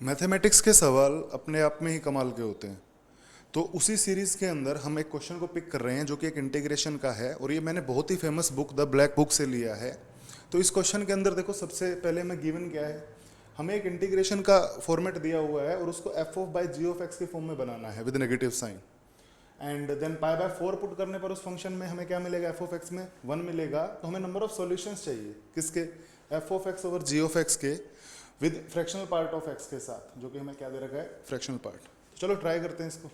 Mathematics के सवाल अपने आप में ही कमाल के होते हैं। तो उसी सीरीज़ के अंदर हम एक क्वेश्चन को पिक कर रहे हैं जो कि एक इंटीग्रेशन का है, और ये मैंने बहुत ही famous book the black book से लिया है। तो इस क्वेश्चन के अंदर देखो, सबसे पहले हमें गिवन क्या है, हमें एक इंटीग्रेशन का फॉर्मेट दिया हुआ है और उसको F of by G of X के फॉर्म में बनाना है with negative sign. And then pi by 4 put करने पर उस फंक्शन में हमें क्या मिलेगा, एफ ऑफ एक्स में 1 मिलेगा। तो हमें नंबर ऑफ सॉल्यूशंस चाहिए किसके, F of X over G of X के with fractional part of X के साथ, जो कि हमें क्या दे रखा है, फ्रैक्शनल पार्ट। तो चलो ट्राई करते हैं इसको।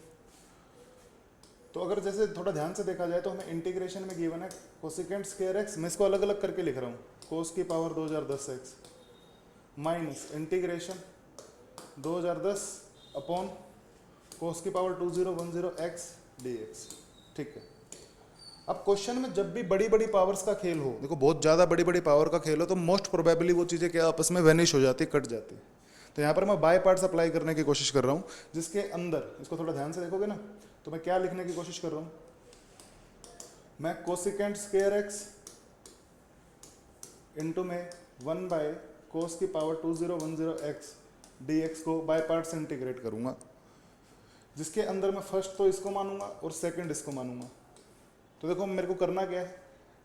तो अगर जैसे थोड़ा ध्यान से देखा जाए तो हमें इंटीग्रेशन में गिवन है कोसिकेंट स्क्वायर एक्स, मैं इसको अलग अलग करके लिख रहा हूँ, कोस की power 2010 x minus integration 2010 upon कोस की पावर 2010 एक्स डी एक्स। ठीक है। अब क्वेश्चन में जब भी बड़ी बड़ी पावर्स का खेल हो, देखो बहुत ज़्यादा बड़ी बड़ी पावर का खेल हो, तो मोस्ट प्रोबेबली वो चीज़ें क्या आपस में वेनिश हो जाती, कट जाती। तो यहाँ पर मैं बाय पार्ट्स अप्लाई करने की कोशिश कर रहा हूँ, जिसके अंदर इसको थोड़ा ध्यान से देखोगे ना, तो मैं क्या लिखने की कोशिश कर रहा हूँ, मैं कोसिकेंट स्क्वायर एक्स इंटू में 1 बाय कोस की पावर 2010 एक्स डी एक्स को बाय पार्ट्स इंटीग्रेट करूँगा, जिसके अंदर मैं फर्स्ट तो इसको मानूंगा और सेकंड इसको मानूंगा। तो देखो मेरे को करना क्या है,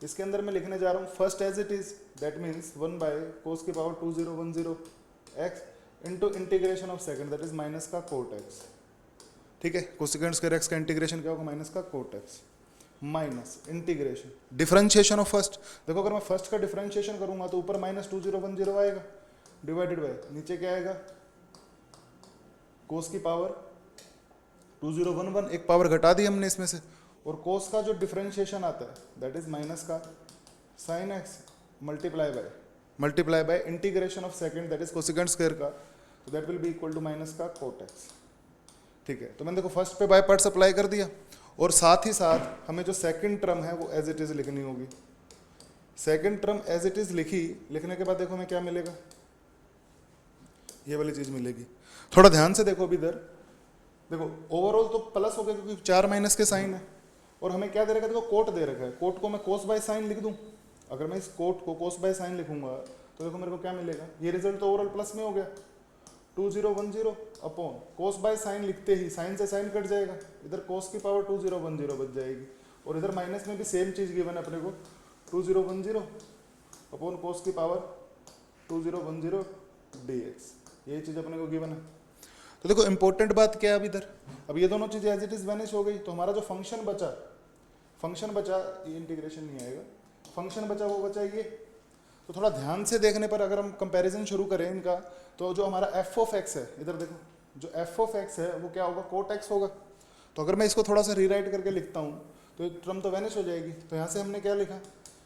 इसके अंदर मैं लिखने जा रहा हूँ first as it is, that means 1 by cos की power 2010 X into integration of second, that is minus का कोट एक्स। ठीक है, कोसिकेंट स्क्वायर एक्स का इंटीग्रेशन क्या होगा, माइनस का cot X minus integration differentiation of first. देखो अगर मैं फर्स्ट का डिफरेंशिएशन करूंगा तो ऊपर माइनस 2010 आएगा, डिवाइडेड बाय नीचे क्या आएगा, कोस की पावर 2011, एक पावर घटा दी हमने इसमें से, और कोस का जो डिफरेंशिएशन आता है दैट इज माइनस का sign x multiply by integration of second, that is cosecant square का, तो that will be equal to minus का कोट एक्स। ठीक है, तो मैंने देखो फर्स्ट पे बाय पार्ट्स अप्लाई कर दिया, और साथ ही साथ हमें जो सेकंड टर्म है वो एज इट इज लिखनी होगी। Second term as it is लिखने के बाद देखो हमें क्या मिलेगा, ये वाली चीज मिलेगी। थोड़ा ध्यान से देखो अभी इधर, देखो ओवरऑल तो प्लस हो गया क्योंकि 4 माइनस के साइन है, और हमें क्या दे रखा है, देखो कोट दे रखा है, कोट को मैं कोस बाय साइन लिख दूं। अगर मैं इस कोट को कोस बाय साइन लिखूंगा तो देखो मेरे को क्या मिलेगा, ये रिजल्ट तो ओवरऑल प्लस में हो गया, 2010 अपॉन कोस बाय साइन लिखते ही साइन से साइन कट जाएगा, इधर कोस की पावर 2010 बच जाएगी, और इधर माइनस में भी सेम चीज गिवन है अपने को, 2010 अपॉन कोस की पावर 2010 dx, यही चीज अपने को गिवन है। तो देखो इंपॉर्टेंट बात क्या है अब इधर, अब ये दोनों चीजें एज इट इज वैनिश हो गई, तो हमारा जो फंक्शन बचा, ये इंटीग्रेशन नहीं आएगा, फंक्शन बचा वो बचा ये। तो थोड़ा ध्यान से देखने पर अगर हम कंपैरिजन शुरू करें इनका, तो जो हमारा एफ ऑफ एक्स है, इधर देखो जो एफ ऑफ एक्स है वो क्या होगा, कोट एक्स होगा। तो अगर मैं इसको थोड़ा सा रीराइट करके लिखता हूँ तो टर्म तो वैनिश हो जाएगी। तो यहाँ से हमने क्या लिखा,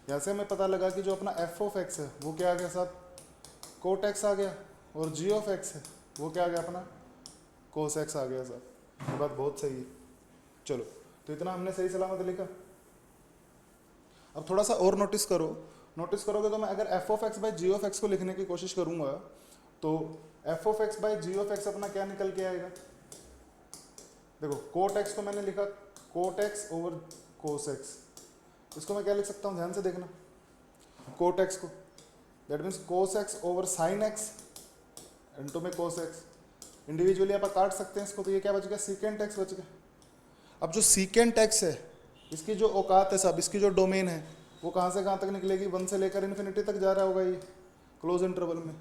यहाँ से हमें पता लगा कि जो अपना एफ ऑफ एक्स है वो क्या आ गया साहब, कोट एक्स आ गया, और जी ऑफ एक्स है वो क्या आ गया अपना, कोस एक्स आ गया सर। ये बात बहुत सही है। चलो तो इतना हमने सही सलामत लिखा। अब थोड़ा सा और नोटिस करोगे तो मैं अगर F of X by G of X को लिखने की कोशिश करूंगा तो F of X by G of X अपना क्या निकल के आएगा, देखो कोट एक्स को मैंने लिखा cot X over cos X, इसको मैं क्या लिख सकता हूँ, ध्यान से देखना, कोट एक्स को that means cos X over sine X into में कोस एक्स, इंडिविजुअली आप काट सकते हैं इसको, तो ये क्या बच गया, सीकेंट एक्स बच गया। अब जो सीकेंट एक्स है इसकी जो औकात है साहब, इसकी जो डोमेन है वो कहाँ से कहाँ तक निकलेगी, 1 से लेकर इन्फिनिटी तक जा रहा होगा ये क्लोज इंटरवल में,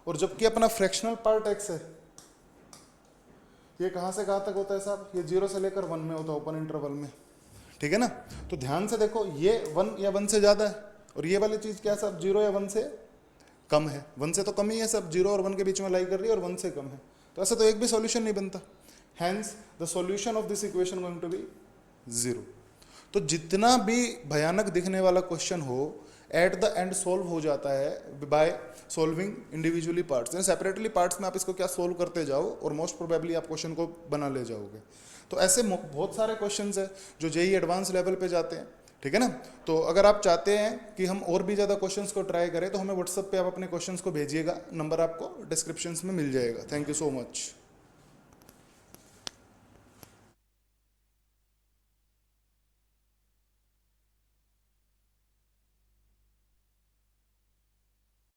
और जबकि अपना फ्रैक्शनल पार्ट एक्स है ये कहाँ से कहाँ तक होता है साहब, ये 0 से लेकर 1 में होता है ओपन इंटरवल में। ठीक है ना, तो ध्यान से देखो ये 1 या 1 से ज़्यादा है, और ये वाली चीज़ क्या साहब, 0 या 1 से कम है। 1 से तो कम ही है सब, 0 और 1 के बीच में लाई कर रही है, और 1 से कम है, तो ऐसा तो एक भी सॉल्यूशन नहीं बनता। Hence the solution of this equation going to be 0। तो जितना भी भयानक दिखने वाला क्वेश्चन हो एट द एंड सोल्व हो जाता है बाय सॉल्विंग इंडिविजुअली पार्ट्स, यानी सेपरेटली पार्ट्स में आप इसको क्या सोल्व करते जाओ और मोस्ट प्रोबेबली आप क्वेश्चन को बना ले जाओगे। तो ऐसे बहुत सारे क्वेश्चंस हैं जो जेईई एडवांस लेवल पे जाते हैं। ठीक है ना, तो अगर आप चाहते हैं कि हम और भी ज़्यादा क्वेश्चंस को ट्राई करें तो हमें व्हाट्सएप पे आप अपने क्वेश्चंस को भेजिएगा, नंबर आपको डिस्क्रिप्शन में मिल जाएगा। Thank you so much.